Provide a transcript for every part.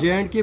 J&K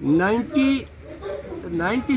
1990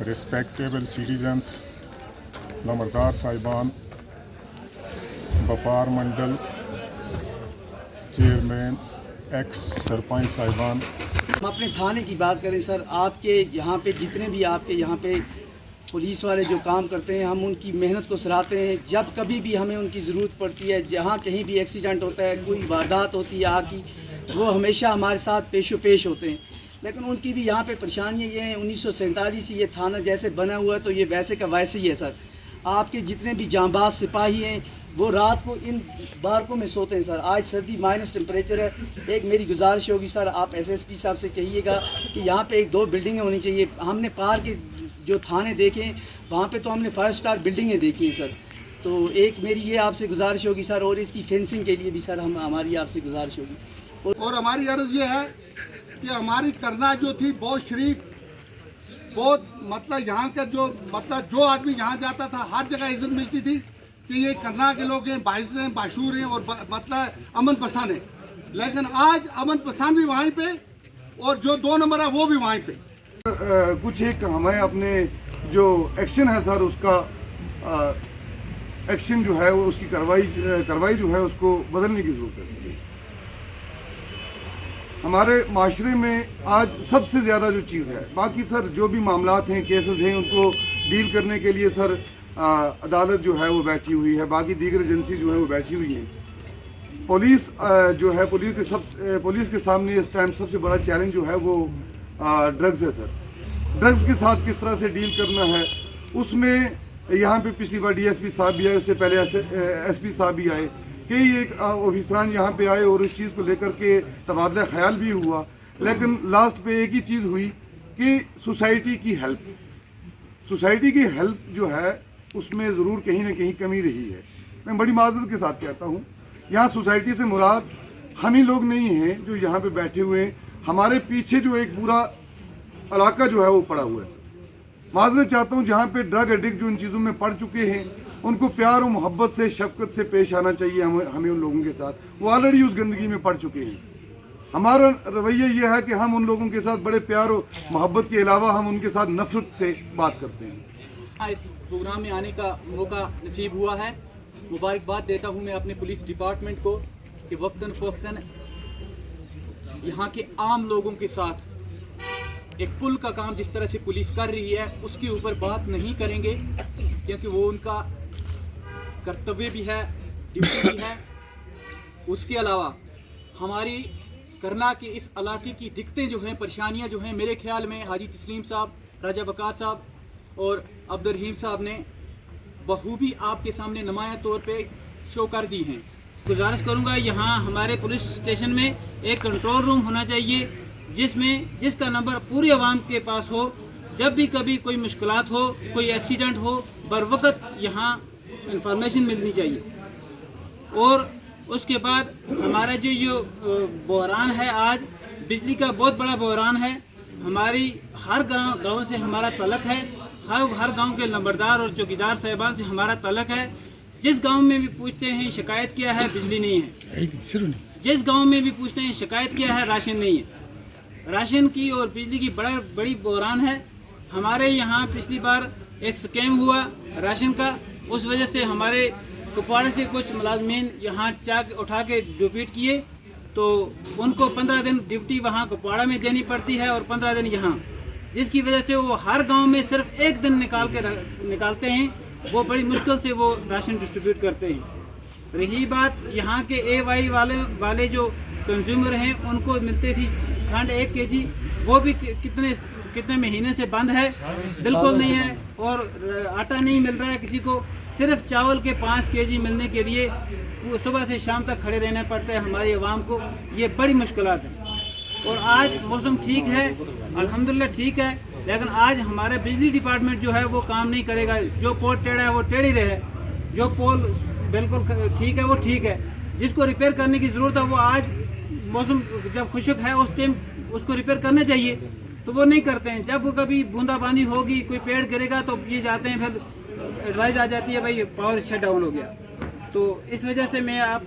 respectable citizens, نمبردار صاحبان، بپار منڈل chairman, x sarpanch صاحبان، ہم اپنے تھانے کی بات کریں سر، آپ کے یہاں پہ جتنے بھی آپ کے یہاں پہ پولیس والے جو کام کرتے ہیں، ہم ان کی محنت کو سراہتے ہیں. جب کبھی بھی ہمیں ان کی ضرورت پڑتی ہے، جہاں کہیں بھی ایکسیڈنٹ ہوتا ہے، کوئی واردات ہوتی ہے آگ کی، وہ ہمیشہ ہمارے ساتھ پیش و پیش ہوتے ہیں. لیکن ان کی بھی یہاں پہ پریشانیاں یہ ہیں. 1947 سے یہ تھانہ جیسے بنا ہوا ہے تو یہ ویسے کا ویسے ہی ہے سر. آپ کے جتنے بھی جانباز سپاہی ہیں وہ رات کو ان بارکوں میں سوتے ہیں سر. آج سردی مائنس ٹیمپریچر ہے. ایک میری گزارش ہوگی سر، آپ ایس ایس پی صاحب سے کہیے گا کہ یہاں پہ 1-2 بلڈنگیں ہونی چاہیے. ہم نے پار کے جو تھانے دیکھیں وہاں پہ تو ہم نے 5 اسٹار بلڈنگیں دیکھی ہیں سر. تو ایک میری یہ آپ سے گزارش ہوگی سر، اور اس کی فینسنگ کے لیے بھی سر ہماری آپ سے گزارش ہوگی. اور ہماری عرض یہ ہے کہ ہماری کرنا جو تھی بہت شریف، بہت مطلب یہاں کا جو آدمی یہاں جاتا تھا ہر جگہ عزت ملتی تھی کہ یہ کرنا کے لوگ ہیں، باعث ہیں، باشور ہیں اور مطلب امن پسند ہیں. لیکن آج امن پسند بھی وہیں پہ اور جو 2 نمبر ہے وہ بھی وہیں پہ. کچھ ایک ہمیں اپنے جو ایکشن ہے سر، اس کا ایکشن جو ہے وہ اس کی کارروائی جو ہے اس کو بدلنے کی ضرورت ہے. ہمارے معاشرے میں آج سب سے زیادہ جو چیز ہے، باقی سر جو بھی معاملات ہیں، کیسز ہیں، ان کو ڈیل کرنے کے لیے سر عدالت جو ہے وہ بیٹھی ہوئی ہے، باقی دیگر ایجنسی جو ہے وہ بیٹھی ہوئی ہیں. پولیس جو ہے پولیس کے سامنے اس ٹائم سب سے بڑا چیلنج جو ہے وہ ڈرگز ہے سر. ڈرگز کے ساتھ کس طرح سے ڈیل کرنا ہے، اس میں یہاں پہ پچھلی بار ڈی ایس پی صاحب بھی آئے، اس سے پہلے ایس پی صاحب بھی آئے، کئی ایک آفیسران یہاں پہ آئے اور اس چیز کو لے کر کے تبادلہ خیال بھی ہوا. لیکن لاسٹ پہ ایک ہی چیز ہوئی کہ سوسائٹی کی ہیلپ جو ہے اس میں ضرور کہیں نہ کہیں کمی رہی ہے. میں بڑی معذرت کے ساتھ کہتا ہوں، یہاں سوسائٹی سے مراد ہم ہی لوگ نہیں ہیں جو یہاں پہ بیٹھے ہوئے ہیں، ہمارے پیچھے جو ایک پورا علاقہ جو ہے وہ پڑا ہوا ہے. معذرت چاہتا ہوں، جہاں پہ ڈرگ ایڈکٹ جو ان چیزوں میں پڑ چکے ہیں ان کو پیار و محبت سے، شفقت سے پیش آنا چاہیے ہمیں ان لوگوں کے ساتھ. وہ آلریڈی اس گندگی میں پڑ چکے ہیں. ہمارا رویہ یہ ہے کہ ہم ان لوگوں کے ساتھ بڑے پیار و محبت کے علاوہ ہم ان کے ساتھ نفرت سے بات کرتے ہیں. اس پروگرام میں آنے کا موقع نصیب ہوا ہے. مبارکباد دیتا ہوں میں اپنے پولیس ڈپارٹمنٹ کو کہ وقتاً فوقتاً یہاں کے عام لوگوں کے ساتھ ایک پل کا کام جس طرح سے پولیس کر رہی ہے اس کے اوپر بات نہیں کریں گے، کیونکہ وہ ان کا کرتویہ بھی ہے، ڈیوٹی بھی ہے. اس کے علاوہ ہماری کرنا کے اس علاقے کی دقتیں جو ہیں، پریشانیاں جو ہیں، میرے خیال میں حاجی تسلیم صاحب، راجہ بکار صاحب اور عبدالرحیم صاحب نے بخوبی آپ کے سامنے نمایاں طور پہ شو کر دی ہیں. گزارش کروں گا یہاں ہمارے پولیس اسٹیشن میں ایک کنٹرول روم ہونا چاہیے جس کا نمبر پوری عوام کے پاس ہو. جب بھی کبھی کوئی مشکلات ہو، کوئی ایکسیڈنٹ ہو، بر وقت یہاں انفارمیشن ملنی چاہیے. اور اس کے بعد ہمارا جو بحران ہے، آج بجلی کا بہت بڑا بحران ہے. ہماری ہر گاؤں سے ہمارا تعلق ہے، ہر گاؤں کے نمبردار اور چوکیدار صاحبان سے ہمارا تعلق ہے. جس گاؤں میں بھی پوچھتے ہیں شکایت کیا ہے، بجلی نہیں ہے. جس گاؤں میں بھی پوچھتے ہیں شکایت کیا ہے، راشن نہیں ہے. راشن کی اور بجلی کی بڑی بحران ہے. ہمارے یہاں پچھلی بار ایک سکیم ہوا راشن کا، اس وجہ سے ہمارے کپواڑے سے کچھ ملازمین یہاں چاک اٹھا کے ڈپیٹ کیے، تو ان کو 15 دن ڈیوٹی وہاں کپواڑہ میں دینی پڑتی ہے اور 15 دن یہاں، جس کی وجہ سے وہ ہر گاؤں میں صرف 1 دن نکالتے ہیں. وہ بڑی مشکل سے وہ راشن ڈسٹریبیوٹ کرتے ہیں. رہی بات یہاں کے اے وائی والے جو کنزیومر ہیں، ان کو ملتے تھی کھنڈ 1 kg، وہ بھی کتنے مہینے سے بند ہے، بالکل نہیں ہے. اور آٹا نہیں مل رہا ہے کسی کو. صرف چاول کے 5 kg ملنے کے لیے وہ صبح سے شام تک کھڑے رہنا پڑتا ہے ہماری عوام کو. یہ بڑی مشکلات ہیں. اور آج موسم ٹھیک ہے، الحمدللہ ٹھیک ہے، لیکن آج ہمارا بجلی ڈپارٹمنٹ جو ہے وہ کام نہیں کرے گا. جو پول ٹیڑھا ہے وہ ٹیڑھ ہی رہے، جو پول بالکل ٹھیک ہے وہ ٹھیک ہے. جس کو ریپیئر کرنے کی ضرورت ہے وہ آج موسم جب خشک ہے اس ٹائم اس کو ریپیئر کرنا چاہیے، تو وہ نہیں کرتے ہیں. جب کبھی بوندا باندی ہوگی، کوئی پیڑ گرے گا تو یہ جاتے ہیں، پھر ایڈوائز آ جاتی ہے بھائی پاور شٹ ڈاؤن ہو گیا. تو اس وجہ سے میں آپ